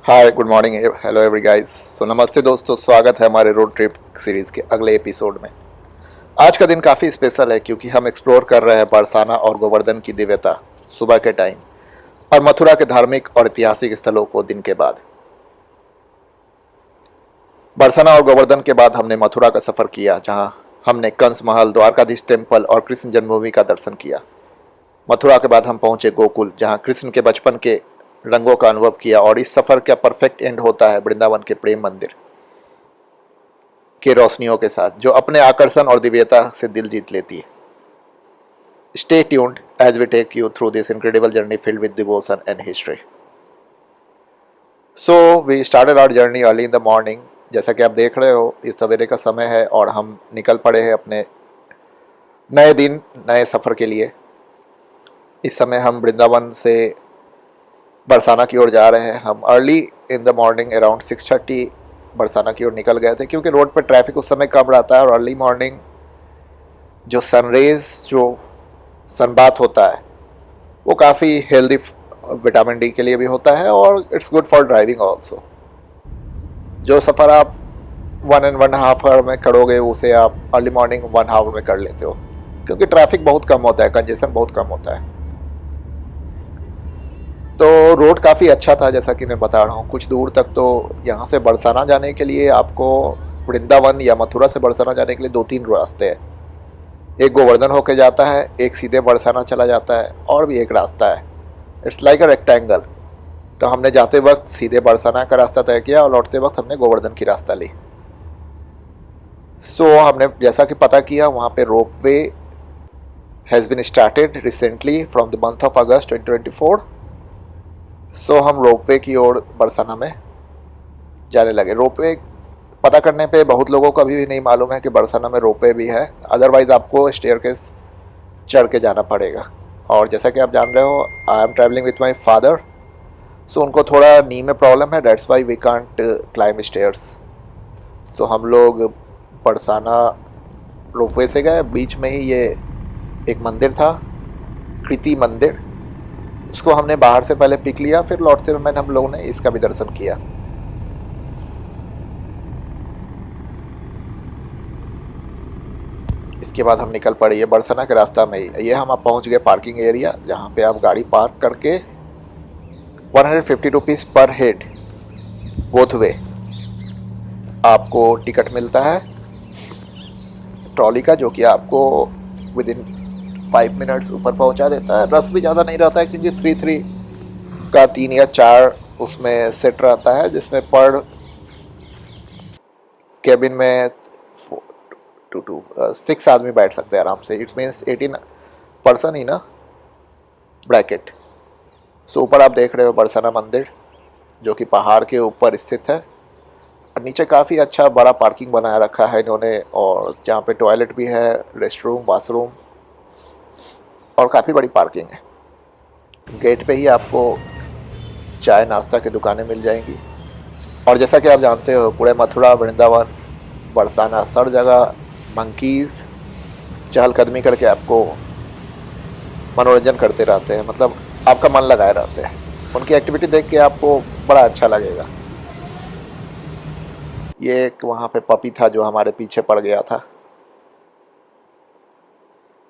हाय good morning hello every guys. So नमस्ते दोस्तों, स्वागत है हमारे रोड ट्रिप सीरीज़ के अगले एपिसोड में। आज का दिन काफ़ी स्पेशल है क्योंकि हम एक्सप्लोर कर रहे हैं बरसाना और गोवर्धन की दिव्यता सुबह के टाइम और मथुरा के धार्मिक और ऐतिहासिक स्थलों को दिन के बाद। बरसाना और गोवर्धन के बाद हमने मथुरा का सफ़र किया, जहां हमने कंस महल, द्वारकाधीश टेम्पल और कृष्ण जन्मभूमि का दर्शन किया। मथुरा के बाद हम पहुंचे गोकुल, जहां कृष्ण के बचपन के रंगों का अनुभव किया, और इस सफ़र का परफेक्ट एंड होता है वृंदावन के प्रेम मंदिर के रोशनियों के साथ, जो अपने आकर्षण और दिव्यता से दिल जीत लेती है। Stay tuned as we take you through this incredible journey filled with devotion and history. So we started our journey early in the morning. जैसा कि आप देख रहे हो, इस सवेरे का समय है और हम निकल पड़े हैं अपने नए दिन, नए सफ़र के लिए। इस समय हम वृंदावन से बरसाना की ओर जा रहे हैं। हम early in the morning around 6:30 Barsana की ओर निकल गए थे, क्योंकि रोड पर ट्रैफिक उस समय कम रहता है और अर्ली मॉर्निंग जो सनरेज, जो सनबाथ होता है, वो काफ़ी हेल्दी विटामिन डी के लिए भी होता है और it's good for driving also. जो सफ़र आप 1.5 आवर में करोगे, उसे आप अर्ली मॉर्निंग 1 आवर में कर लेते हो, क्योंकि ट्रैफिक बहुत कम होता है, कंजेशन बहुत कम होता है। तो रोड काफ़ी अच्छा था, जैसा कि मैं बता रहा हूँ। कुछ दूर तक तो यहाँ से बरसाना जाने के लिए आपको, वृंदावन या मथुरा से बरसाना जाने के लिए 2-3 रास्ते हैं। एक गोवर्धन होके जाता है, एक सीधे बरसाना चला जाता है, और भी एक रास्ता है। It's like a rectangle. तो हमने जाते वक्त सीधे बरसाना का रास्ता तय किया और लौटते वक्त हमने गोवर्धन की रास्ता ली। हमने जैसा कि पता किया, वहाँ पे ropeway has been started recently from the month of August 2024। हम रोपवे की ओर बरसाना में जाने लगे। रोपवे पता करने पे बहुत लोगों को अभी भी नहीं मालूम है कि बरसाना में रोपवे भी है, अदरवाइज़ आपको स्टेयरकेस चढ़ के जाना पड़ेगा। और जैसा कि आप जान रहे हो, I am travelling with my father, उनको थोड़ा नी में प्रॉब्लम है, that's why we can't climb stairs. हम लोग बरसाना रोपवे से गए। बीच में ही ये एक मंदिर था, कृति मंदिर। उसको हमने बाहर से पहले पिक लिया, फिर लौटते हुए हम लोगों ने इसका भी दर्शन किया। इसके बाद हम निकल पड़े ये बरसाना के रास्ता में ही। ये हम आप पहुँच गए पार्किंग एरिया, जहाँ पे आप गाड़ी पार्क करके 150 रुपीज़ पर हेड बोथ वे आपको टिकट मिलता है ट्रॉली का, जो कि आपको विद इन 5 मिनट्स ऊपर पहुंचा देता है। रस भी ज़्यादा नहीं रहता है, क्योंकि 3 का 3 या 4 उसमें सेट रहता है, जिसमें पर केबिन में 6 आदमी बैठ सकते हैं आराम से। इट्स मीन्स 18 पर्सन ही ना ब्रैकेट। ऊपर आप देख रहे हो बरसाना मंदिर, जो कि पहाड़ के ऊपर स्थित है। और नीचे काफ़ी अच्छा बड़ा पार्किंग बनाया रखा है इन्होंने, और जहाँ पे टॉयलेट भी है, रेस्ट रूम, वाशरूम, और काफ़ी बड़ी पार्किंग है। गेट पे ही आपको चाय नाश्ता की दुकानें मिल जाएंगी। और जैसा कि आप जानते हो, पूरे मथुरा, वृंदावन, बरसाना, हर जगह मंकीज़ चहलकदमी करके आपको मनोरंजन करते रहते हैं, मतलब आपका मन लगाए रहते हैं। उनकी एक्टिविटी देख के आपको बड़ा अच्छा लगेगा। ये एक वहाँ पे पपी था जो हमारे पीछे पड़ गया था।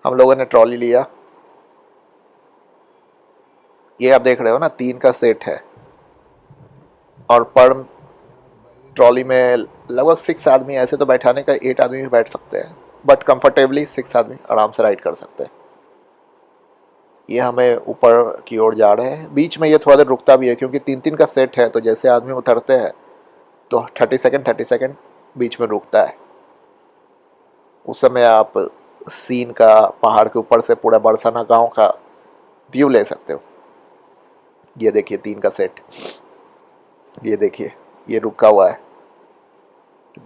हम लोगों ने ट्रॉली लिया। ये आप देख रहे हो ना, 3 का सेट है, और पर ट्रॉली में लगभग 6 आदमी, ऐसे तो बैठाने का 8 आदमी भी बैठ सकते हैं, बट कंफर्टेबली 6 आदमी आराम से राइड कर सकते हैं। ये हमें ऊपर की ओर जा रहे हैं। बीच में ये थोड़ा देर रुकता भी है, क्योंकि 3-3 का सेट है, तो जैसे आदमी उतरते हैं तो 30 सेकेंड बीच में रुकता है। उस समय आप सीन का पहाड़ के ऊपर से पूरा बरसाना गांव का व्यू ले सकते हो। ये देखिए 3 का सेट, ये देखिए ये रुका हुआ है।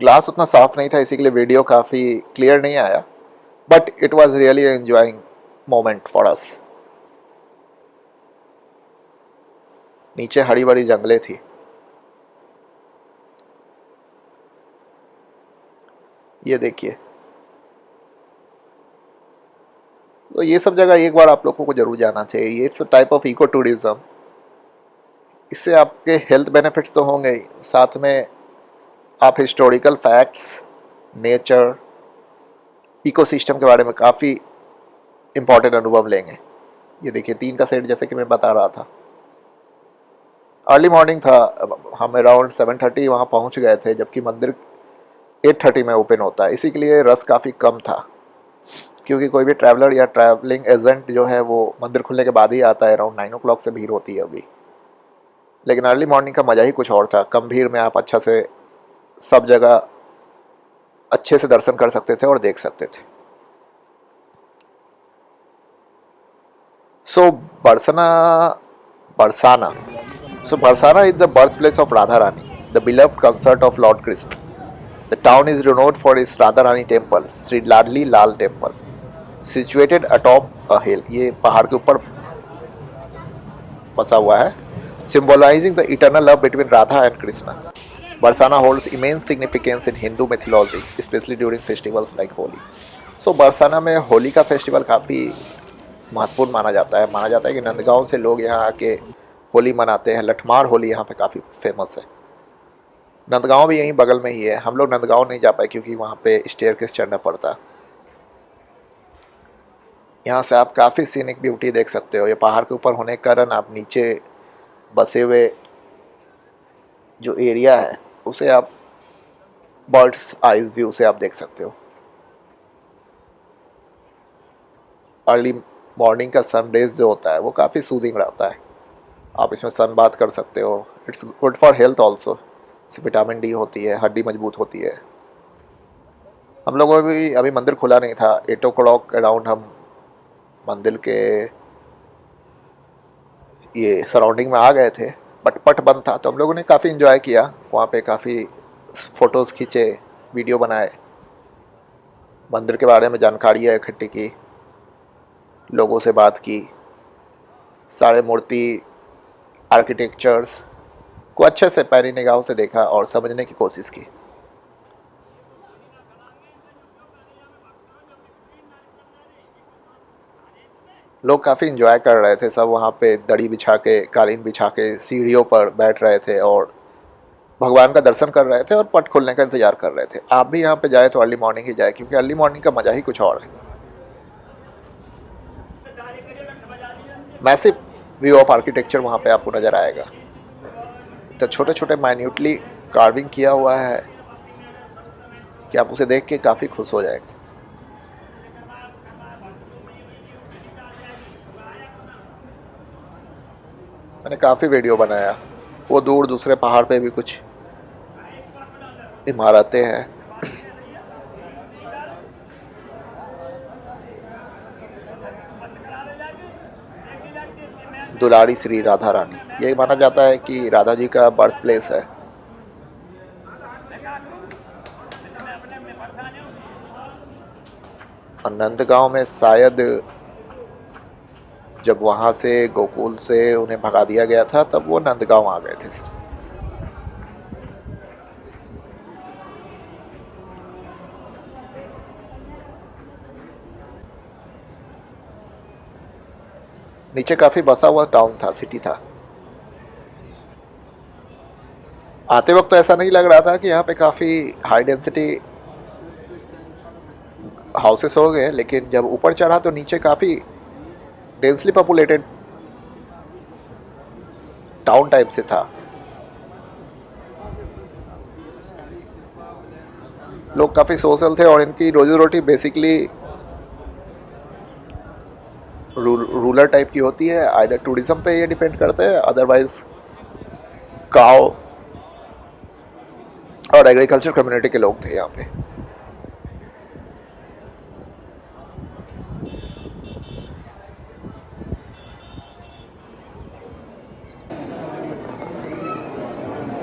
ग्लास उतना साफ नहीं था, इसी के लिए वीडियो काफ़ी क्लियर नहीं आया, but it was really enjoying moment for us. नीचे हरी भरी जंगलें थी। ये देखिए, तो ये सब जगह एक बार आप लोगों को जरूर जाना चाहिए। It's a type of eco tourism. इससे आपके हेल्थ बेनिफिट्स तो होंगे ही, साथ में आप हिस्टोरिकल फैक्ट्स, नेचर, इकोसिस्टम के बारे में काफ़ी इम्पोर्टेंट अनुभव लेंगे। ये देखिए 3 का सेट जैसे कि मैं बता रहा था। अर्ली मॉर्निंग था, हम अराउंड 7:30 वहाँ पहुँच गए थे, जबकि मंदिर 8:30 में ओपन होता है। इसी के लिए रश काफ़ी कम था, क्योंकि कोई भी ट्रैवलर या ट्रैवलिंग एजेंट जो है वो मंदिर खुलने के बाद ही आता है। अराउंड 9 o'clock से भीड़ होती है अभी। लेकिन अर्ली मॉर्निंग का मज़ा ही कुछ और था। कम भीड़ में आप अच्छा से सब जगह अच्छे से दर्शन कर सकते थे और देख सकते थे। सो Barsana is the birthplace of Radharani, the beloved consort of Lord Krishna. The town is renowned for its Radharani temple, Sri Ladli Lal Temple, situated atop a hill. ये पहाड़ के ऊपर बसा हुआ है, symbolizing the eternal love between Radha and Krishna. Barsana holds immense significance in Hindu mythology, especially during festivals like Holi. So Barsana में होली का festival काफ़ी महत्वपूर्ण माना जाता है। माना जाता है कि नंदगांव से लोग यहाँ आके होली मनाते हैं। लठमार होली यहाँ पे काफ़ी फेमस है। नंदगांव भी यहीं बगल में ही है। हम लोग नंदगांव नहीं जा पाए क्योंकि वहाँ पे स्टेयरकेस चढ़ना पड़ता। यहाँ से आप काफ़ी सीनिक ब्यूटी देख सकते हो। ये पहाड़ के ऊपर होने के कारण आप नीचे बसे हुए जो एरिया है उसे आप बर्ड्स आइज व्यू से आप देख सकते हो। अर्ली मॉर्निंग का सनरेज जो होता है वो काफ़ी सूदिंग रहता है। आप इसमें सन बाथ कर सकते हो। It's good for health also. इससे विटामिन डी होती है, हड्डी मजबूत होती है। हम लोगों को भी अभी मंदिर खुला नहीं था। 8 o'clock अराउंड हम मंदिर के ये सराउंडिंग में आ गए थे, बट पट बंद था। तो हम लोगों ने काफ़ी इन्जॉय किया। वहाँ पे काफ़ी फ़ोटोज़ खींचे, वीडियो बनाए, मंदिर के बारे में जानकारियाँ इकट्ठी की, लोगों से बात की, सारे मूर्ति आर्किटेक्चर्स को अच्छे से पैनी निगाहों से देखा और समझने की कोशिश की। लोग काफ़ी इन्जॉय कर रहे थे। सब वहाँ पे दरी बिछा के, कालीन बिछा के सीढ़ियों पर बैठ रहे थे और भगवान का दर्शन कर रहे थे और पट खुलने का इंतज़ार कर रहे थे। आप भी यहाँ पे जाए तो अर्ली मॉर्निंग ही जाए, क्योंकि अर्ली मॉर्निंग का मज़ा ही कुछ और है। मैसिव व्यू ऑफ आर्किटेक्चर वहाँ पे आपको नज़र आएगा। तो छोटे छोटे माइन्यूटली कार्विंग किया हुआ है कि आप उसे देख के काफ़ी खुश हो जाएंगे। मैंने काफ़ी वीडियो बनाया। वो दूर दूसरे पहाड़ पे भी कुछ इमारतें हैं। दुलारी श्री राधा रानी, ये माना जाता है कि राधा जी का बर्थ प्लेस है। और नंदगांव में शायद जब वहाँ से गोकुल से उन्हें भगा दिया गया था तब वो नंदगांव आ गए थे। नीचे काफ़ी बसा हुआ टाउन था, सिटी था। आते वक्त तो ऐसा नहीं लग रहा था कि यहाँ पे काफ़ी हाई डेंसिटी हाउसेस हो गए, लेकिन जब ऊपर चढ़ा तो नीचे काफ़ी डेंसली पॉपुलेटेड टाउन टाइप से था। लोग काफ़ी सोशल थे और इनकी रोजी रोटी बेसिकली रूरल टाइप की होती है। आइदर टूरिज्म पे ये डिपेंड करते हैं, अदरवाइज काव और एग्रीकल्चर कम्युनिटी के लोग थे यहाँ पे।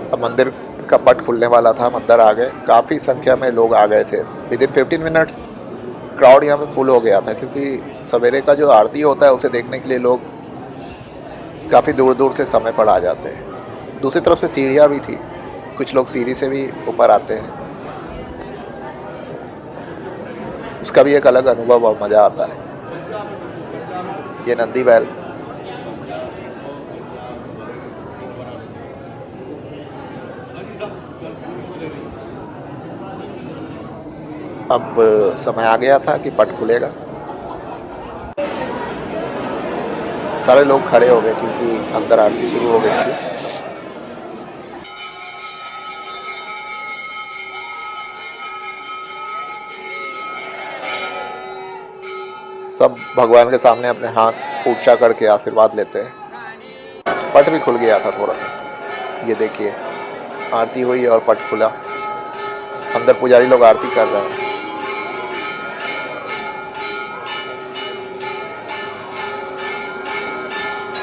अब मंदिर का पट खुलने वाला था, मंदिर आ गए। काफ़ी संख्या में लोग आ गए थे। विदिन 15 मिनट्स क्राउड यहाँ पे फुल हो गया था, क्योंकि सवेरे का जो आरती होता है उसे देखने के लिए लोग काफ़ी दूर दूर से समय पर आ जाते हैं। दूसरी तरफ से सीढ़ियाँ भी थी, कुछ लोग सीढ़ी से भी ऊपर आते हैं। उसका भी एक अलग अनुभव और मज़ा आता है। ये नंदी बैल अब समय आ गया था कि पट खुलेगा। सारे लोग खड़े हो गए क्योंकि अंदर आरती शुरू हो गई थी। सब भगवान के सामने अपने हाथ ऊंचा करके आशीर्वाद लेते हैं। पट भी खुल गया था थोड़ा सा, ये देखिए, आरती हुई और पट खुला। अंदर पुजारी लोग आरती कर रहे हैं।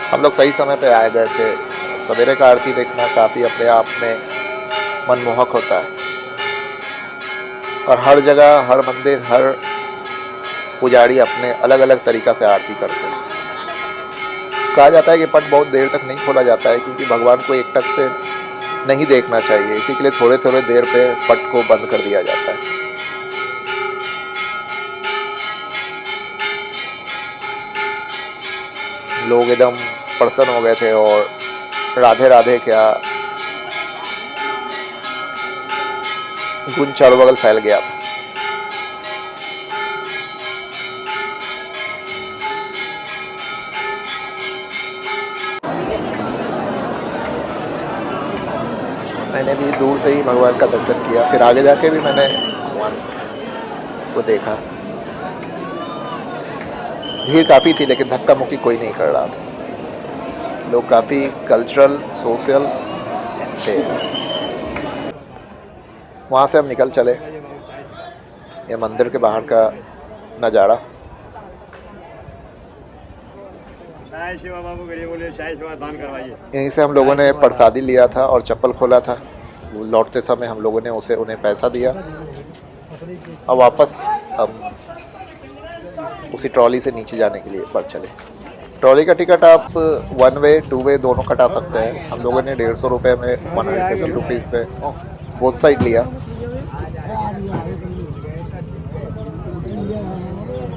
हम लोग सही समय पे आए गए थे। सवेरे का आरती देखना काफ़ी अपने आप में मनमोहक होता है, और हर जगह, हर मंदिर, हर पुजारी अपने अलग अलग तरीक़ा से आरती करते हैं। कहा जाता है कि पट बहुत देर तक नहीं खोला जाता है क्योंकि भगवान को एकटक से नहीं देखना चाहिए, इसी के लिए थोड़े थोड़े देर पे पट को बंद कर दिया जाता है। लोग एकदम प्रसन्न हो गए थे और राधे राधे क्या गुंज चारों बगल फैल गया था। मैंने भी दूर से ही भगवान का दर्शन किया, फिर आगे जाके भी मैंने भगवान को देखा। भीड़ काफ़ी थी लेकिन धक्का मुक्की कोई नहीं कर रहा था। लोग काफ़ी कल्चरल, सोशल थे। वहाँ से हम निकल चले। ये मंदिर के बाहर का नज़ारा। यहीं से हम लोगों ने प्रसादी लिया था और चप्पल खोला था। लौटते समय हम लोगों ने उन्हें पैसा दिया और वापस हम उसी ट्रॉली से नीचे जाने के लिए बढ़ चले। ट्रॉली का टिकट आप 1 वे 2 वे दोनों कटा सकते हैं। हम लोगों ने 150 रुपये में 150 रुपीज़ में बोथ साइड लिया।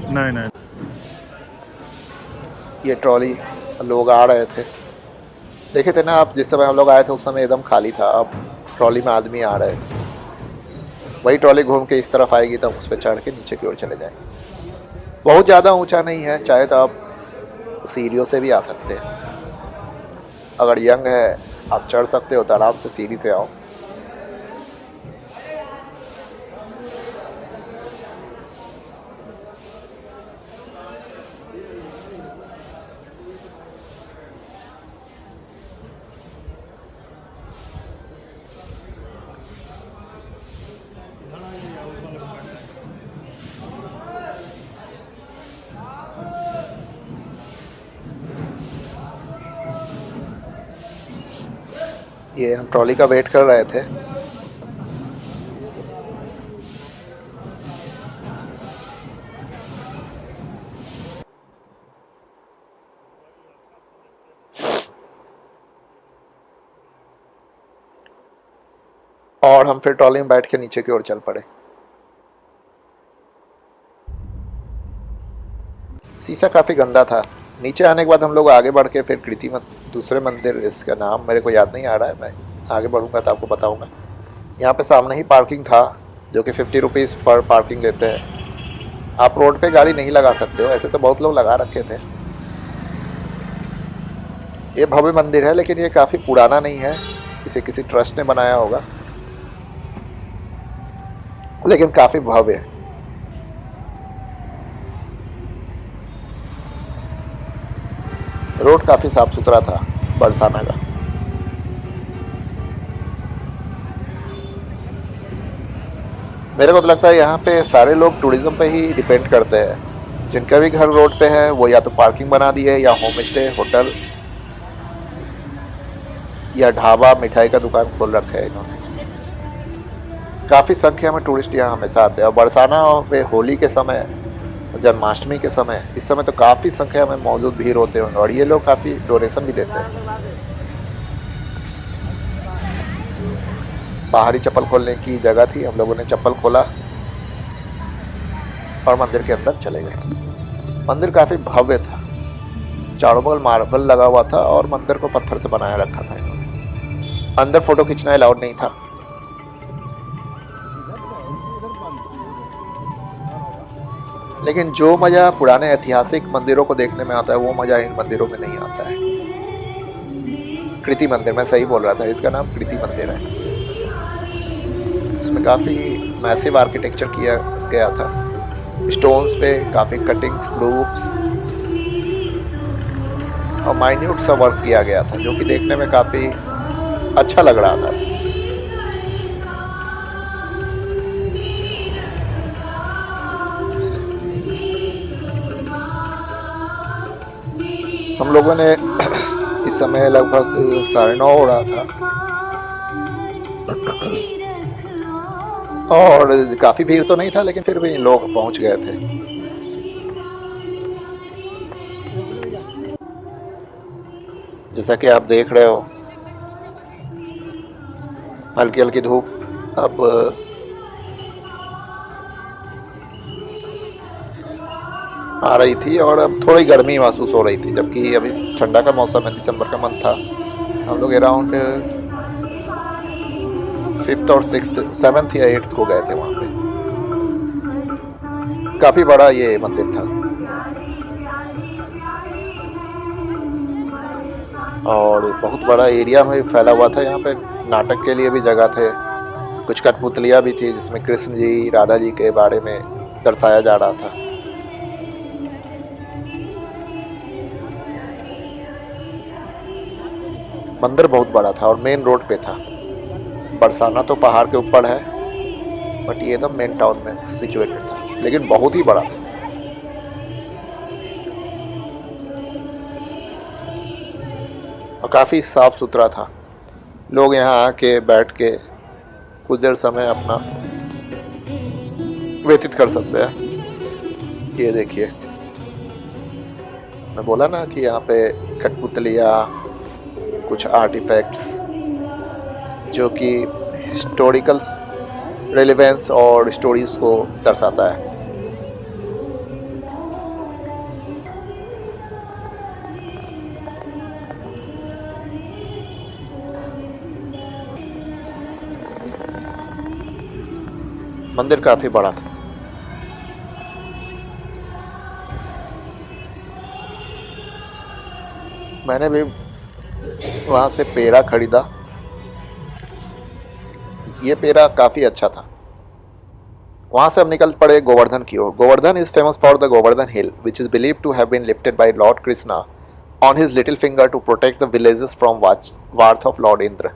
नहीं ये ट्रॉली लोग आ रहे थे, देखे थे ना आप, जिस समय हम लोग आए थे उस समय एकदम खाली था। अब ट्रॉली में आदमी आ रहे थे। वही ट्रॉली घूम के इस तरफ आएगी तो हम उस पर चढ़ के नीचे की ओर चले जाएंगे। बहुत ज़्यादा ऊंचा नहीं है, चाहे तो आप सीढ़ियों से भी आ सकते हैं। अगर यंग है आप चढ़ सकते हो तो आराम से सीढ़ी से आओ। ये हम ट्रॉली का वेट कर रहे थे। और हम फिर ट्रॉली में बैठ के नीचे की ओर चल पड़े। शीशा काफ़ी गंदा था। नीचे आने के बाद हम लोग आगे बढ़ के फिर कृति दूसरे मंदिर, इसका नाम मेरे को याद नहीं आ रहा है, मैं आगे बढ़ूंगा तो आपको बताऊंगा। यहाँ पे सामने ही पार्किंग था जो कि 50 रुपीज़ पर पार्किंग लेते हैं। आप रोड पे गाड़ी नहीं लगा सकते हो, ऐसे तो बहुत लोग लगा रखे थे। ये भव्य मंदिर है लेकिन ये काफ़ी पुराना नहीं है, इसे किसी ट्रस्ट ने बनाया होगा, लेकिन काफ़ी भव्य है। रोड काफ़ी साफ सुथरा था बरसाना का। मेरे को तो लगता है यहाँ पे सारे लोग टूरिज्म पे ही डिपेंड करते हैं। जिनका भी घर रोड पे है वो या तो पार्किंग बना दी है, या होम स्टे, होटल या ढाबा, मिठाई का दुकान खोल रखा है इन्होंने। काफ़ी संख्या में टूरिस्ट यहाँ हमेशा आते हैं। और बरसाना पे होली के समय, जन्माष्टमी के समय, इस समय तो काफ़ी संख्या में मौजूद भीड़ होते हैं और ये लोग काफ़ी डोनेशन भी देते हैं। बाहरी चप्पल खोलने की जगह थी, हम लोगों ने चप्पल खोला और मंदिर के अंदर चले गए। मंदिर काफ़ी भव्य था, चारों बगल मार्बल लगा हुआ था और मंदिर को पत्थर से बनाया रखा था इन्होंने। अंदर फोटो खींचना अलाउड नहीं था। लेकिन जो मज़ा पुराने ऐतिहासिक मंदिरों को देखने में आता है वो मज़ा इन मंदिरों में नहीं आता है। कृति मंदिर, मैं सही बोल रहा था, इसका नाम कृति मंदिर है। इसमें काफ़ी मैसिव आर्किटेक्चर किया गया था, स्टोन्स पे काफ़ी कटिंग्स, ग्रुप्स और माइन्यूट सा वर्क किया गया था, जो कि देखने में काफ़ी अच्छा लग रहा था। हम लोगों ने इस समय लगभग 9:30 हो रहा था और काफ़ी भीड़ तो नहीं था, लेकिन फिर भी लोग पहुंच गए थे। जैसा कि आप देख रहे हो, हल्की हल्की धूप अब आ रही थी और अब थोड़ी गर्मी महसूस हो रही थी, जबकि अभी ठंडा का मौसम है, दिसंबर का मंथ था। हम लोग अराउंड 5th और 6th 7th या 8th को गए थे वहाँ पे। काफ़ी बड़ा ये मंदिर था और बहुत बड़ा एरिया में फैला हुआ था। यहाँ पे नाटक के लिए भी जगह थे, कुछ कठपुतलियाँ भी थी जिसमें कृष्ण जी, राधा जी के बारे में दर्शाया जा रहा था। मंदिर बहुत बड़ा था और मेन रोड पे था। बरसाना तो पहाड़ के ऊपर है, बट ये एकदम मेन टाउन में सिचुएटेड था, लेकिन बहुत ही बड़ा था। और काफ़ी साफ सुथरा था। लोग यहाँ आके बैठ के कुछ देर समय अपना व्यतीत कर सकते हैं। ये देखिए, मैं बोला ना कि यहाँ पे कठपुतलियाँ, कुछ आर्टिफैक्ट्स जो कि हिस्टोरिकल रेलेवेंस और स्टोरीज को दर्शाता है। मंदिर काफ़ी बड़ा था। मैंने भी वहाँ से पेड़ा खरीदा। ये पेड़ा काफ़ी अच्छा था। वहाँ से हम निकल पड़े गोवर्धन की ओर। Govardhan is famous for the Govardhan hill which is believed to have been lifted by Lord Krishna on his little finger to protect the villages from wrath of Lord Indra.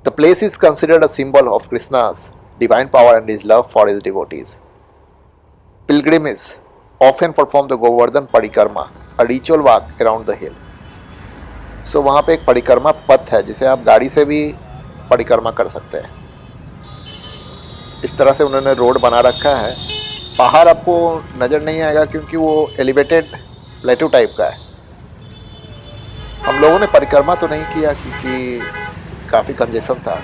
The place is considered a symbol of Krishna's divine power and his love for his devotees. Pilgrims often perform the Govardhan Parikrama, a ritual walk around the hill. So वहाँ पे एक परिक्रमा पथ है जिसे आप गाड़ी से भी परिक्रमा कर सकते हैं। इस तरह से उन्होंने रोड बना रखा है। पहाड़ आपको नज़र नहीं आएगा क्योंकि वो एलिवेटेड प्लेटू टाइप का है। हम लोगों ने परिक्रमा तो नहीं किया क्योंकि काफ़ी कंजेशन था।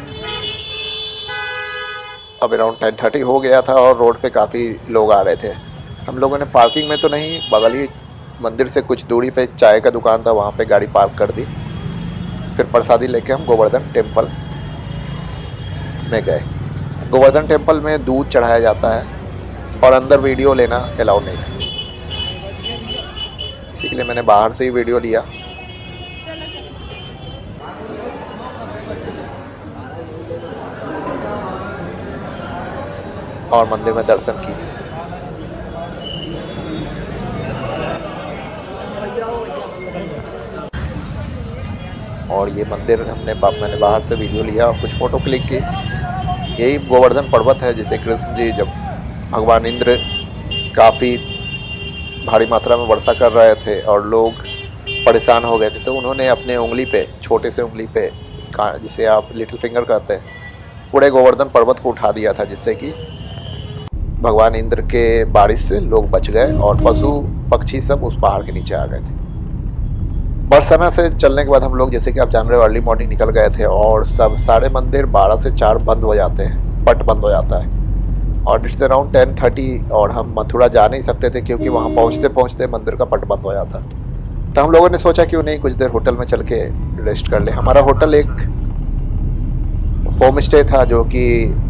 अब अराउंड 10:30 हो गया था और रोड पे काफ़ी लोग आ रहे थे। हम लोगों ने पार्किंग में तो नहीं, बगल ही मंदिर से कुछ दूरी पे चाय का दुकान था, वहाँ पे गाड़ी पार्क कर दी। फिर प्रसादी लेके हम गोवर्धन टेम्पल में गए। गोवर्धन टेम्पल में दूध चढ़ाया जाता है और अंदर वीडियो लेना अलाउ नहीं था, इसी के लिए मैंने बाहर से ही वीडियो लिया। और मंदिर में दर्शन किए। और ये मंदिर मैंने बाहर से वीडियो लिया और कुछ फ़ोटो क्लिक की। यही गोवर्धन पर्वत है जिसे कृष्ण जी जब भगवान इंद्र काफ़ी भारी मात्रा में वर्षा कर रहे थे और लोग परेशान हो गए थे, तो उन्होंने अपने उंगली पे, छोटे से उंगली पे, जिसे आप लिटिल फिंगर कहते हैं, पूरे गोवर्धन पर्वत को उठा दिया था, जिससे कि भगवान इंद्र के बारिश से लोग बच गए और पशु पक्षी सब उस पहाड़ के नीचे आ गए थे। बरसाना से चलने के बाद हम लोग, जैसे कि आप जान रहे हो, अर्ली मॉर्निंग निकल गए थे और सब सारे मंदिर 12 से 4 बंद हो जाते हैं, पट बंद हो जाता है। और इट्स अराउंड 10:30 और हम मथुरा जा नहीं सकते थे क्योंकि वहाँ पहुँचते पहुँचते मंदिर का पट बंद हो जाता। तो हम लोगों ने सोचा क्यों नहीं कुछ देर होटल में चल के रेस्ट कर ले। हमारा होटल एक होम स्टे था जो कि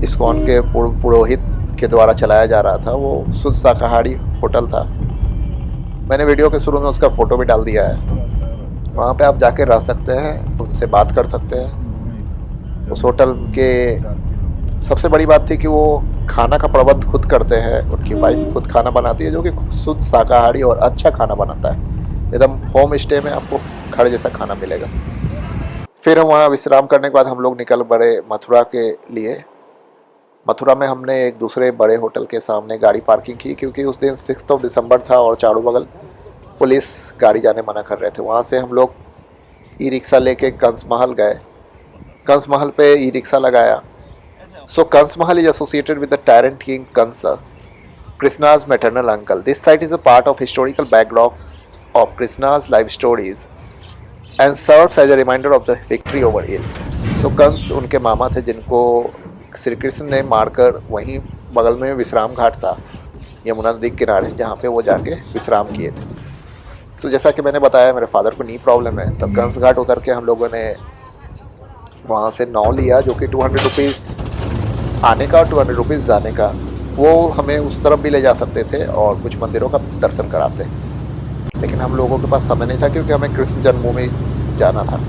इस्कॉन के पुरोहित के द्वारा चलाया जा रहा था। वो शुद्ध शाकाहारी होटल था। मैंने वीडियो के शुरू में उसका फ़ोटो भी डाल दिया है। वहाँ पे आप जाके रह सकते हैं, उनसे बात कर सकते हैं। उस होटल के सबसे बड़ी बात थी कि वो खाना का प्रबंध खुद करते हैं। उनकी वाइफ खुद खाना बनाती है, जो कि शुद्ध शाकाहारी और अच्छा खाना बनाता है। एकदम होम स्टे में आपको घर जैसा खाना मिलेगा। फिर हम वहाँ विश्राम करने के बाद हम लोग निकल पड़े मथुरा के लिए। मथुरा में हमने एक दूसरे बड़े होटल के सामने गाड़ी पार्किंग की, क्योंकि उस दिन 6 दिसंबर था और चारों बगल पुलिस गाड़ी जाने मना कर रहे थे। वहाँ से हम लोग ई रिक्शा लेके कंस महल गए। कंस महल पे ई रिक्शा लगाया। So Kans Mahal is associated with the tyrant king Kansa, Krishna's maternal uncle. This site is a part of historical backdrop of Krishna's life stories and serves as a reminder of the victory over ill. So Kans उनके मामा थे, जिनको श्री कृष्ण ने मारकर वहीं बगल में विश्राम घाट था यमुना नदी के किनारे, जहाँ पे वो जाके विश्राम किए थे। सो जैसा कि मैंने बताया, मेरे फादर को नी प्रॉब्लम है, तो कंस घाट उतर के हम लोगों ने वहाँ से नाव लिया, जो कि 200 रुपीज़ आने का और 200 रुपीज़ जाने का। वो हमें उस तरफ भी ले जा सकते थे और कुछ मंदिरों का दर्शन कराते, लेकिन हम लोगों के पास समय नहीं था, क्योंकि हमें कृष्ण जन्मभूमि जाना था।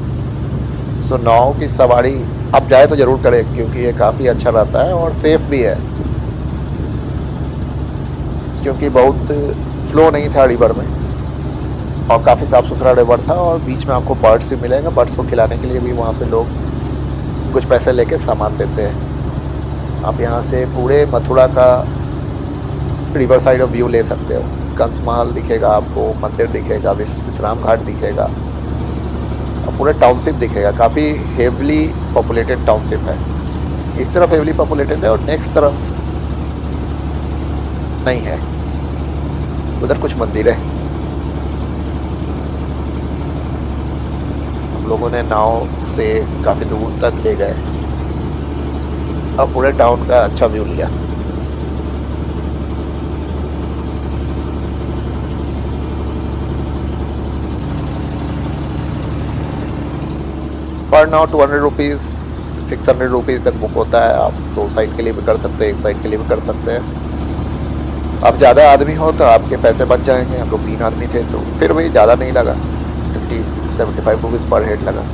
सो नाव की सवारी अब जाए तो ज़रूर करें, क्योंकि ये काफ़ी अच्छा रहता है और सेफ़ भी है, क्योंकि बहुत फ्लो नहीं था रिवर में और काफ़ी साफ़ सुथरा रिवर था। और बीच में आपको बर्ड्स भी मिलेंगे। बर्ड्स को खिलाने के लिए भी वहाँ पे लोग कुछ पैसे लेके सामान देते हैं। आप यहाँ से पूरे मथुरा का रिवर साइड ऑफ व्यू ले सकते हो। कंस महल दिखेगा आपको, मंदिर दिखेगा, विश्राम घाट दिखेगा और पूरा टाउनशिप दिखेगा। काफ़ी हेवली पॉपुलेटेड टाउनशिप है। इस तरफ हेवली पॉपुलेटेड है और नेक्स्ट तरफ नहीं है, उधर कुछ मंदिर है। हम लोगों ने नाव से काफ़ी दूर तक ले गए और पूरे टाउन का अच्छा व्यू लिया। पर नाउ 200 रुपीज़ 600 रुपीज़ तक बुक होता है। आप 2 साइड के लिए भी कर सकते हैं, 1 साइड के लिए भी कर सकते हैं। अब ज़्यादा आदमी हो तो आपके पैसे बच जाएंगे। हम लोग 3 आदमी थे, तो फिर वही ज़्यादा नहीं लगा, 50-75 रुपीज़ पर हेड लगा।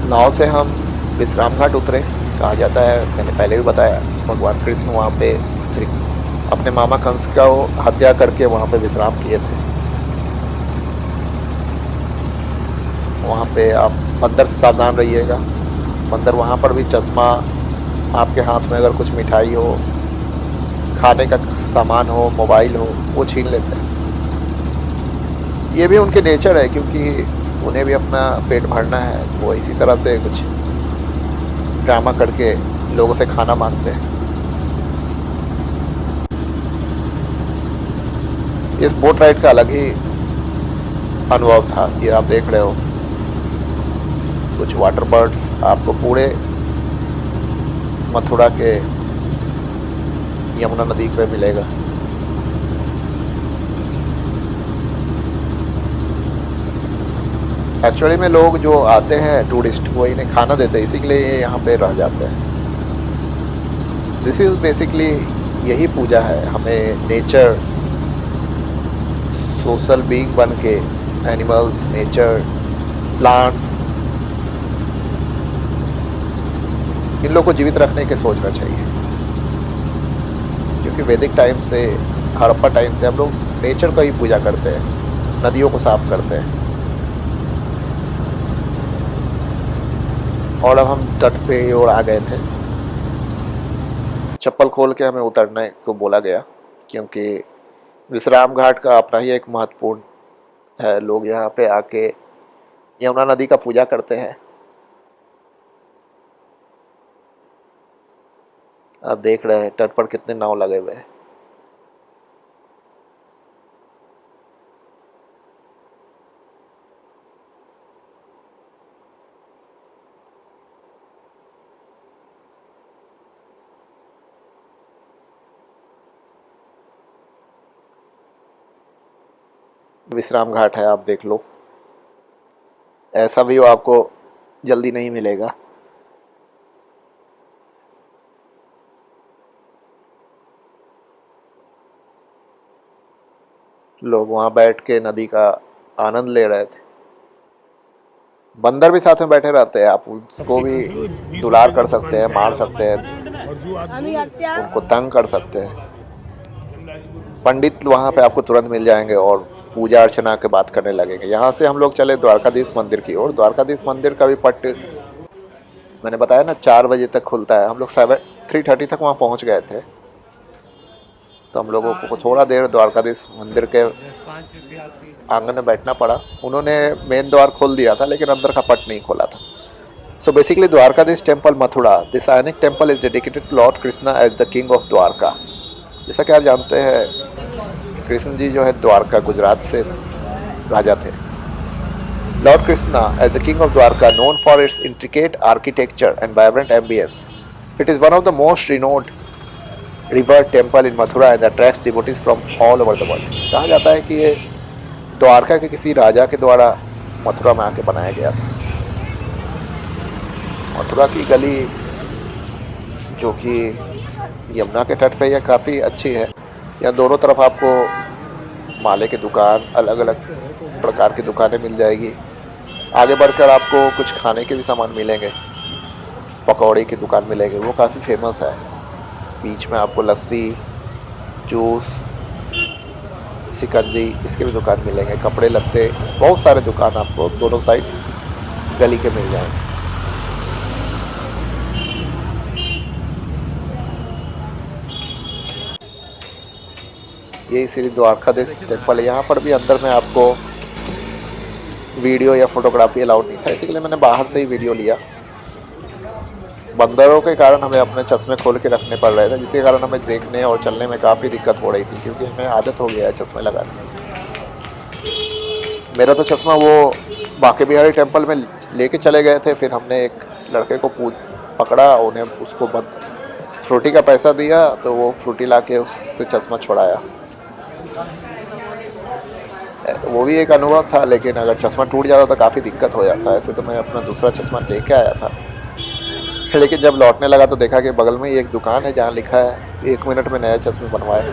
नाव से हम विश्राम घाट उतरे। कहा जाता है, मैंने पहले भी बताया, भगवान कृष्ण वहाँ पे श्री अपने मामा कंस का हत्या करके वहाँ पे विश्राम किए थे। वहाँ पे आप अंदर से सावधान रहिएगा। अंदर वहाँ पर भी चश्मा, आपके हाथ में अगर कुछ मिठाई हो, खाने का सामान हो, मोबाइल हो, वो छीन लेते हैं। ये भी उनके नेचर है, क्योंकि उन्हें भी अपना पेट भरना है। वो इसी तरह से कुछ ड्रामा करके लोगों से खाना मांगते हैं। इस बोट राइड का अलग ही अनुभव था। ये आप देख रहे हो, कुछ वाटर बर्ड्स आपको पूरे मथुरा के यमुना नदी पे मिलेगा। एक्चुअली में लोग जो आते हैं टूरिस्ट, वो इन्हें खाना देते हैं, इसी के लिए ये यहाँ पे रह जाते हैं। दिस इज़ बेसिकली यही पूजा है। हमें नेचर, सोशल बीइंग बन के, एनिमल्स, नेचर, प्लांट्स, इन लोगों को जीवित रखने के सोचना चाहिए। क्योंकि वैदिक टाइम से, हड़प्पा टाइम से हम लोग नेचर का ही पूजा करते हैं, नदियों को साफ करते हैं। और अब हम तट पे और आ गए थे। चप्पल खोल के हमें उतरने को बोला गया, क्योंकि विश्राम घाट का अपना ही एक महत्वपूर्ण है। लोग यहाँ पे आके यमुना नदी का पूजा करते हैं। आप देख रहे हैं तट पर कितने नाव लगे हुए हैं। विश्राम घाट है, आप देख लो। ऐसा व्यू आपको जल्दी नहीं मिलेगा। लोग वहाँ बैठ के नदी का आनंद ले रहे थे। बंदर भी साथ में बैठे रहते हैं, आप उसको भी दुलार कर सकते हैं, मार सकते हैं, उनको तंग कर सकते हैं। पंडित वहाँ पे आपको तुरंत मिल जाएंगे और पूजा अर्चना के बात करने लगेंगे। यहाँ से हम लोग चले द्वारकाधीश मंदिर की ओर। द्वारकाधीश मंदिर का भी पट मैंने बताया ना 4 बजे तक खुलता है। हम लोग 3:30 तक वहाँ पहुँच गए थे। तो हम लोगों को थोड़ा देर द्वारकाधीश मंदिर के आंगन में बैठना पड़ा। उन्होंने मेन द्वार खोल दिया था लेकिन अंदर का पट नहीं खोला था। So basically Dwarkadhish temple Mathura, this iconic temple is dedicated to Lord Krishna as the king of Dwarka. जैसा कि आप जानते हैं कृष्ण जी जो है द्वारका गुजरात से राजा थे। Lord Krishna as the king of Dwarka known for its intricate architecture and vibrant ambience, it is one of the most renowned revered temple in Mathura and attracts devotees from all over the world. कहा जाता है कि ये द्वारका के किसी राजा के द्वारा मथुरा में आके बनाया गया था। मथुरा की गली जो कि यमुना के तट पे यह काफ़ी अच्छी है। यहाँ दोनों तरफ आपको माले की दुकान, अलग अलग प्रकार की दुकानें मिल जाएगी। आगे बढ़कर आपको कुछ खाने के भी सामान मिलेंगे। पकौड़ी की दुकान मिलेगी, वो काफ़ी फेमस है। बीच में आपको लस्सी, जूस, शिकंजी इसके भी दुकान मिलेंगे। कपड़े लत्ते बहुत सारे दुकान आपको दोनों साइड गली के मिल जाएंगे। यही श्री द्वारकाधीश टेम्पल है। यहाँ पर भी अंदर में आपको वीडियो या फोटोग्राफी अलाउड नहीं था, इसीलिए मैंने बाहर से ही वीडियो लिया। बंदरों के कारण हमें अपने चश्मे खोल के रखने पड़ रहे थे, जिसके कारण हमें देखने और चलने में काफ़ी दिक्कत हो रही थी, क्योंकि हमें आदत हो गया है चश्मे लगाने। मेरा तो चश्मा वो बांके बिहारी टेम्पल में लेके चले गए थे, फिर हमने एक लड़के को पकड़ा, उन्हें उसको फ्रूटी का पैसा दिया तो वो फ्रूटी ला के उससे चश्मा छुड़ाया। वो भी एक अनुभव था, लेकिन अगर चश्मा टूट जाता तो काफ़ी दिक्कत हो जाता है। ऐसे तो मैं अपना दूसरा चश्मा लेके आया था, लेकिन जब लौटने लगा तो देखा कि बगल में ही एक दुकान है जहाँ लिखा है 1 मिनट में नए चश्मे बनवाए।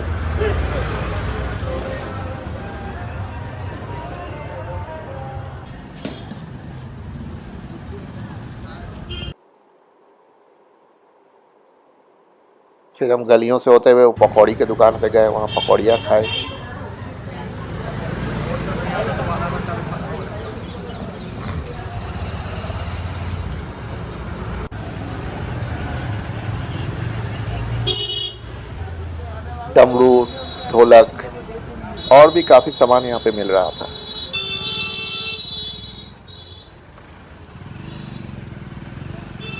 फिर हम गलियों से होते हुए पकौड़ी के दुकान पे गए, वहाँ पकौड़ियाँ खाए। डमरू, ढोलक और भी काफ़ी सामान यहाँ पे मिल रहा था।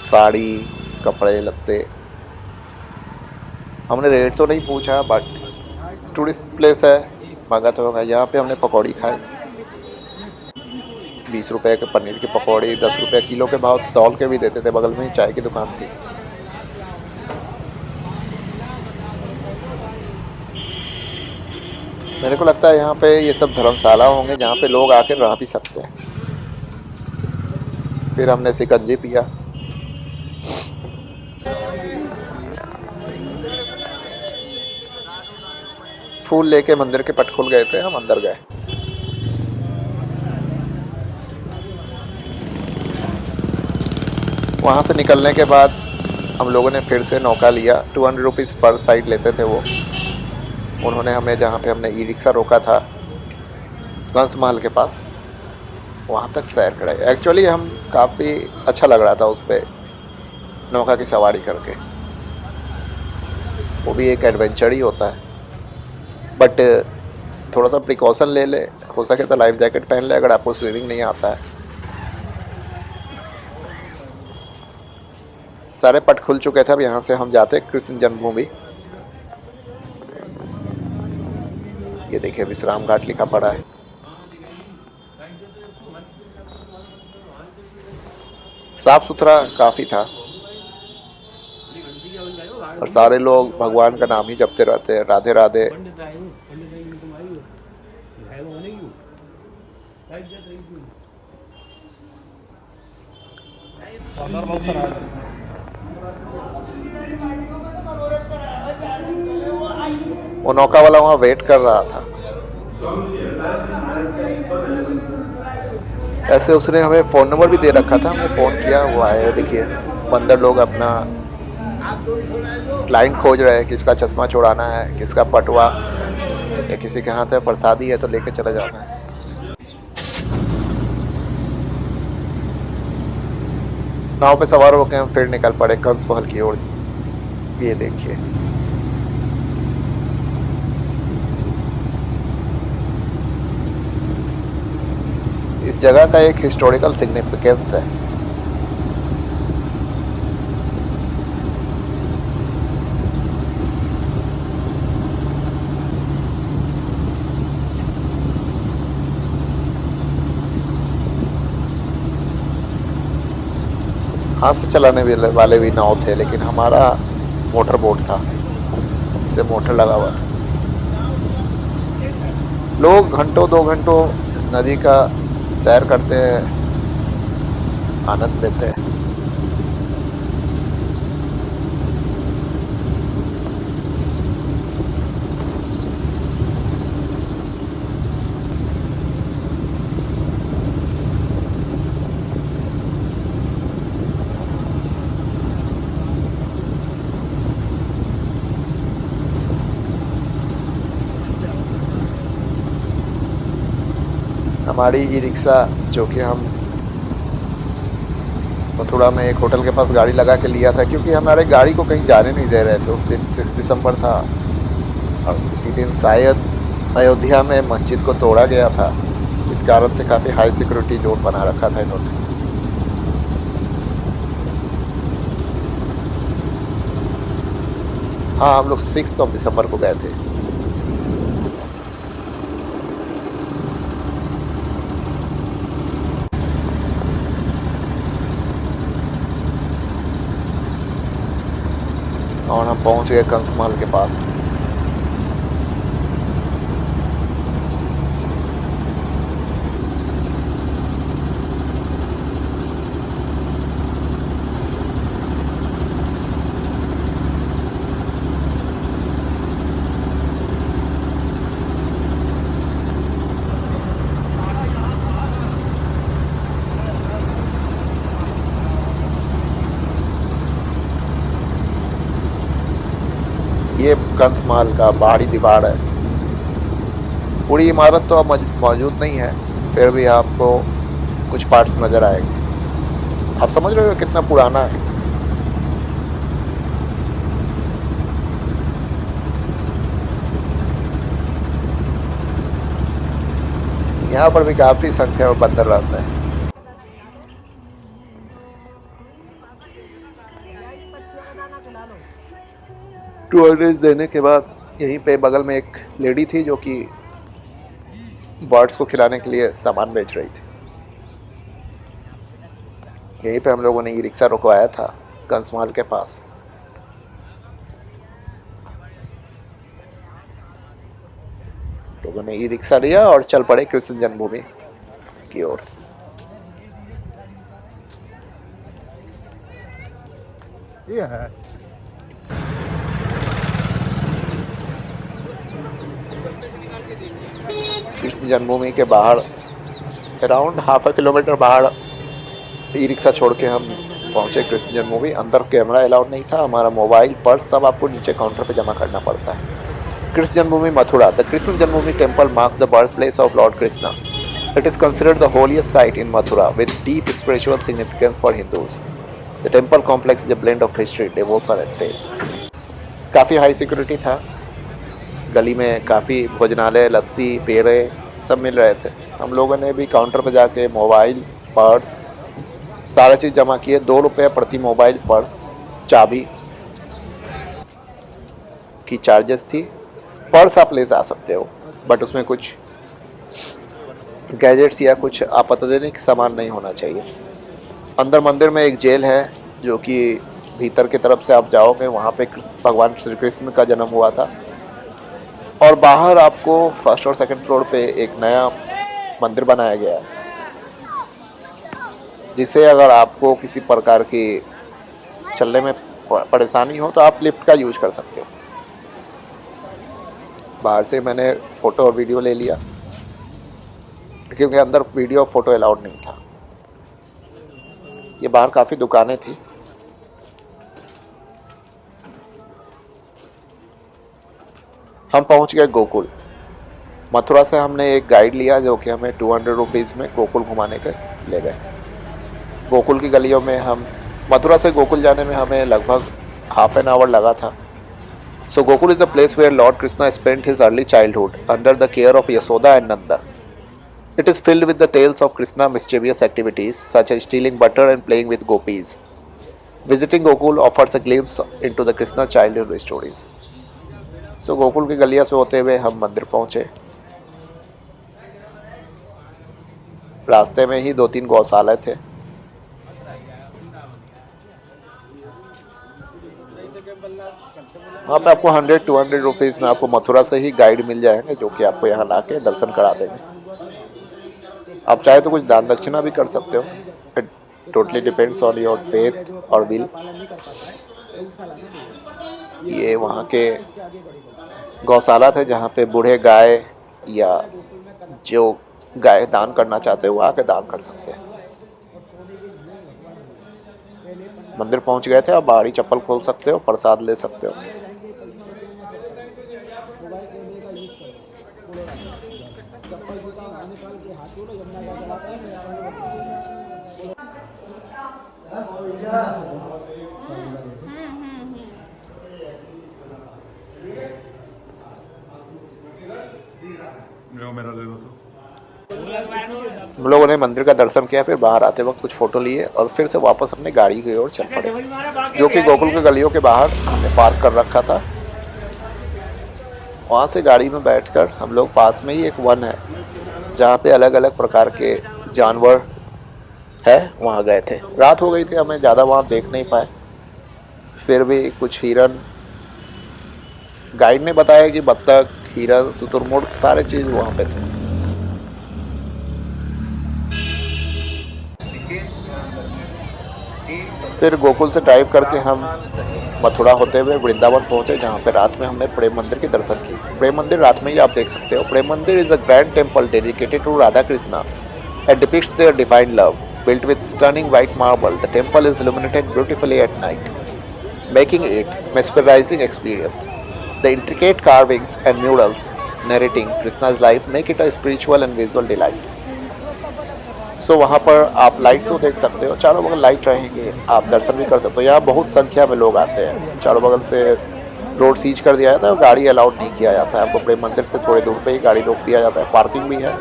साड़ी, कपड़े लत्ते। हमने रेट तो नहीं पूछा, बट टूरिस्ट प्लेस है, महंगा तो होगा। यहाँ पे हमने पकौड़ी खाई। 20 रुपए के पनीर की पकौड़ी, 10 रुपये किलो के भाव तौल के भी देते थे। बगल में ही चाय की दुकान थी। मेरे को लगता है यहाँ पे ये सब धर्मशाला होंगे जहाँ पे लोग आकर रह भी सकते हैं। फिर हमने शिकंजी पिया। फूल लेके मंदिर के पट खुल गए थे, हम अंदर गए। वहाँ से निकलने के बाद हम लोगों ने फिर से नौका लिया। 200 रुपीज़ पर साइड लेते थे वो। उन्होंने हमें जहाँ पे हमने ई रिक्शा रोका था कंस महल के पास, वहाँ तक सैर कराई। एक्चुअली हम काफ़ी अच्छा लग रहा था उस पर नौका की सवारी करके। वो भी एक एडवेंचर ही होता है, बट थोड़ा सा प्रिकॉशन ले ले, हो सके तो लाइफ जैकेट पहन ले अगर आपको स्विमिंग नहीं आता है। सारे पट खुल चुके थे। अब यहाँ से हम जाते कृष्ण जन्मभूमि। ये देखिए विश्राम घाट लिखा पड़ा है। साफ सुथरा काफ़ी था और सारे लोग भगवान का नाम ही जपते रहते हैं, राधे राधे। वो नौका वाला वहाँ वेट कर रहा था। ऐसे उसने हमें फ़ोन नंबर भी दे रखा था, हमने फ़ोन किया, वो आए। देखिए बंदर लोग अपना क्लाइंट खोज रहे हैं, किसका चश्मा छुड़ाना है, किसका पटवा, या किसी के हाथ में प्रसादी है तो लेके चला जाना है। नाव पे सवार होकर हम फिर निकल पड़े कंस महल की ओर। ये देखिए इस जगह का एक हिस्टोरिकल सिग्निफिकेंस है। हाथ से चलाने वाले भी नाव थे, लेकिन हमारा मोटर बोट था, इसे मोटर लगा हुआ था। लोग घंटों 2 घंटों इस नदी का सैर करते हैं, आनंद लेते हैं। हमारी ई रिक्शा, जो कि हम मथुरा में एक होटल के पास गाड़ी लगा के लिया था, क्योंकि हमारे गाड़ी को कहीं जाने नहीं दे रहे थे। उस दिन 6 दिसंबर था और उसी दिन शायद अयोध्या में मस्जिद को तोड़ा गया था। इस कारण से काफ़ी हाई सिक्योरिटी जोन बना रखा था इन्होंने। हाँ, हम लोग 6 दिसंबर को गए थे। और हम पहुंच गए कंस महल के पास। ये कंस महल का बाहरी दीवार है। पूरी इमारत तो अब मौजूद नहीं है, फिर भी आपको कुछ पार्ट्स नज़र आएंगे। आप समझ रहे हो कितना पुराना है। यहाँ पर भी काफ़ी संख्या में बंदर रहते हैं। टूरिस्ट देने के बाद यहीं पे बगल में एक लेडी थी जो कि बर्ड्स को खिलाने के लिए सामान बेच रही थी। यहीं पे हम लोगों ने ई रिक्शा रुकवाया था कंस महल के पास। लोगों ने ई रिक्शा लिया और चल पड़े कृष्ण जन्मभूमि की ओर। ये है कृष्ण जन्मभूमि के बाहर, अराउंड ½ किलोमीटर बाहर ई रिक्शा छोड़ के हम पहुंचे कृष्ण जन्मभूमि। अंदर कैमरा अलाउड नहीं था। हमारा मोबाइल, पर्स सब आपको नीचे काउंटर पे जमा करना पड़ता है। कृष्ण जन्मभूमि Mathura. The Krishna Janmabhoomi temple marks the birth place of Lord Krishna. It is considered the holiest site in Mathura with deep spiritual significance for Hindus. The temple complex is a blend of history, devotion and faith. काफ़ी high security था। गली में काफ़ी भोजनालय, लस्सी, पेड़े सब मिल रहे थे। हम लोगों ने भी काउंटर पर जाके मोबाइल, पर्स सारा चीज़ जमा किए। 2 रुपये प्रति मोबाइल, पर्स, चाबी की चार्जेस थी। पर्स आप ले जा सकते हो, बट उसमें कुछ गैजेट्स या कुछ आपत्तिजनक सामान नहीं होना चाहिए। अंदर मंदिर में एक जेल है, जो कि भीतर की तरफ से आप जाओगे, वहाँ पे भगवान श्री कृष्ण का जन्म हुआ था। और बाहर आपको फर्स्ट और सेकंड फ्लोर पे एक नया मंदिर बनाया गया है, जिसे अगर आपको किसी प्रकार की चलने में परेशानी हो तो आप लिफ्ट का यूज कर सकते हो। बाहर से मैंने फ़ोटो और वीडियो ले लिया, क्योंकि अंदर वीडियो और फोटो अलाउड नहीं था। ये बाहर काफ़ी दुकानें थी। हम पहुंच गए गोकुल। मथुरा से हमने एक गाइड लिया जो कि हमें 200 रुपीज़ में गोकुल घुमाने के ले गए। गोकुल की गलियों में हम मथुरा से गोकुल जाने में हमें लगभग हाफ एन आवर लगा था। So Gokul is the place where Lord Krishna spent his early childhood under the care of Yashoda and Nanda. It is filled with the tales of Krishna mischievous activities such as stealing butter and playing with gopis. Visiting Gokul offers a glimpse into the Krishna childhood stories. So Gokul की गलियां से होते हुए हम मंदिर पहुंचे। रास्ते में ही 2-3 गौशाले थे। वहाँ पे आपको 100-200 रुपीज़ में आपको मथुरा से ही गाइड मिल जाएंगे, जो कि आपको यहाँ ला के दर्शन करा देंगे। आप चाहे तो कुछ दान दक्षिणा भी कर सकते हो। It totally depends on your faith और विल। ये वहाँ के गौशाला थे जहाँ पे बूढ़े गाय या जो गाय दान करना चाहते हो वो आके दान कर सकते हैं। मंदिर पहुँच गए थे। आप बाहरी चप्पल खोल सकते हो, प्रसाद ले सकते हो। मेरा दे दो तो। हम लोगों ने मंदिर का दर्शन किया, फिर बाहर आते वक्त कुछ फ़ोटो लिए और फिर से वापस अपनी गाड़ी की ओर चल पड़े, जो कि गोकुल के गलियों के बाहर हमने पार्क कर रखा था। वहाँ से गाड़ी में बैठकर हम लोग पास में ही एक वन है जहाँ पे अलग अलग प्रकार के जानवर है, वहाँ गए थे। रात हो गई थी, हमें ज़्यादा वहाँ देख नहीं पाए। फिर भी कुछ हिरन, गाइड ने बताया कि बत्तख, हिरन, शुतुरमुर्ग सारे चीज़ वहाँ पे थे। फिर गोकुल से ड्राइव करके हम मथुरा होते हुए वृंदावन पहुँचे, जहाँ पे रात में हमने प्रेम मंदिर के दर्शन किए। प्रेम मंदिर रात में ही आप देख सकते हो। Prem Mandir is a grand temple dedicated to Radha Krishna and depicts their divine love. Built with stunning white marble, the temple is illuminated beautifully at night, making it a mesmerizing experience. The intricate carvings and murals narrating Krishna's life make it a spiritual and visual delight. So वहाँ पर आप light show देख सकते हो। चारों बगल light रहेंगे, आप दर्शन भी कर सकते हो। यहाँ बहुत संख्या में लोग आते हैं। चारों बगल से रोड सीज कर दिया जाता है और गाड़ी अलाउड नहीं किया जाता है। आपको प्रेम मंदिर से थोड़ी दूर पे ही गाड़ी रोक दिया जाता है। पार्किंग भी है,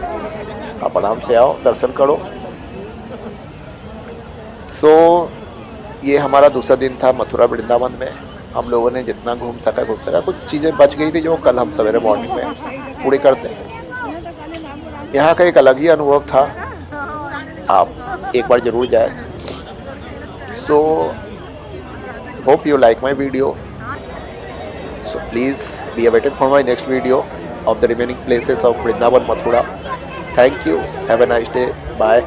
आप आराम से आओ, दर्शन करो। सो ये हमारा दूसरा दिन था मथुरा वृंदावन में। हम लोगों ने जितना घूम सका। कुछ चीज़ें बच गई थी जो कल हम सवेरे मॉर्निंग में पूरी करते हैं। यहाँ का एक अलग ही अनुभव था, आप एक बार ज़रूर जाए। So hope you like my video. So please be awaited for my next video of the remaining places of Vrindavan, Mathura. Thank you. Have a nice day. Bye.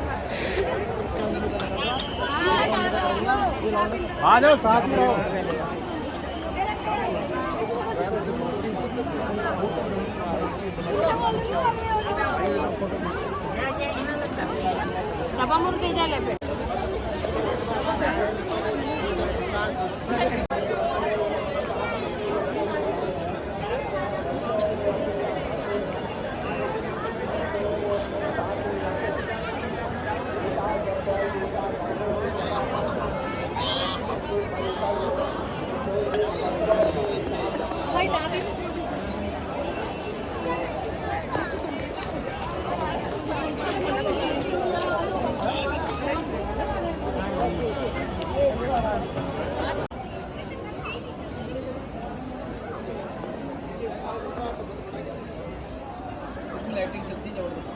Lighting चलती जबरदस्त।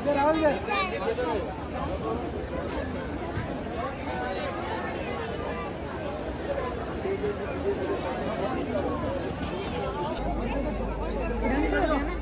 इधर आओ इधर। विदेशी लोक